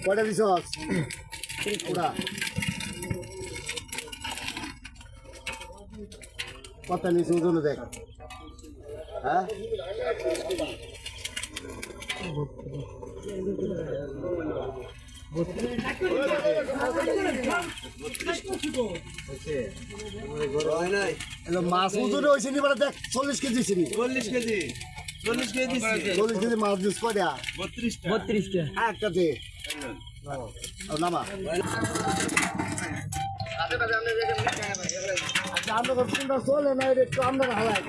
কয়টা দিছস পুরা কত নিছে ওজন দেখ হ্যাঁ মাছ ওজন হয়েছে নি বলে দেখ 40 কেজি ছিল 40 কেজি 40 কেজি মাছ দিস কয়টা 32টা একটা দে নামা আমরা কোনটা চলে না একটু আমরা হালাই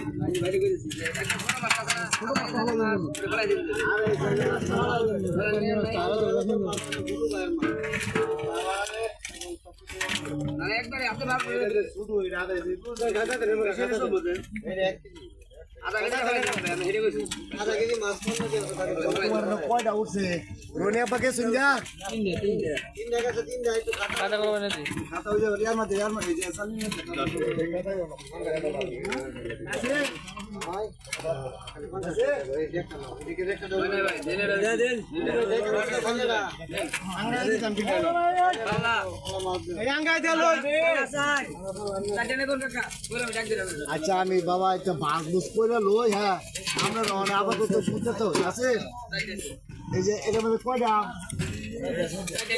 একবারে আপনি ভাববেন শুধু ওই রাতে আধা কেজি মাছ কয়টা উঠছে রনিয়া পাকে শুনজা তিনটা গেছে তিনটা একটু খাতা করবে না খাতা হয়ে যাবে ইয়ার মধ্যে যে সালনি আছে ভাই আছে এদিকে রেখে দাও ভাই জেনে দেন আঙ্গাই দাম কি আল্লাহ এই আঙ্গাই দেলো আচ্ছা আমি বাবা একটা ভাগ বুঝ করে লই হ্যাঁ আমরা রওনা আপাতত শুনতে তো আছে এই যে এটা মানে কয়টা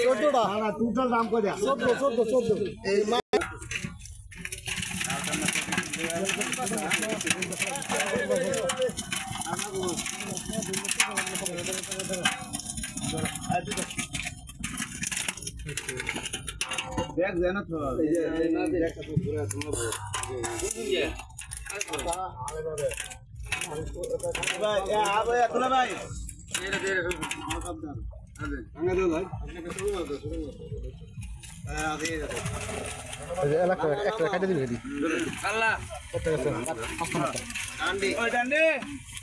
14টা না টোটাল দাম কয়টা 14 এই দেখ জানা তো এই যে একটা তো পুরো তোমার ভাই আবে তোলা ভাই দে সাবধান আরে আঙ্গা দে ভাই আপনাকে শুরু করো আগে এই এলাকা একটা কাটে দিবি দি আল্লাহ কত আছে ডান্ডি ওই ডান্ডি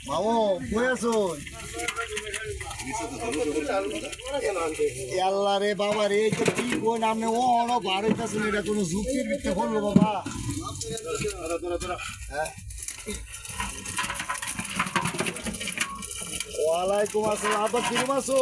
মাও কই আছো আল্লাহ রে বাবা রে এটা কি কোন নামে ও অন ভারতটা শুনে এটা কোন যুক্তির ভিত্তিতে বললো বাবা হ্যাঁ ওয়ালাইকুম আসসালাম আব্বা কিরম আছো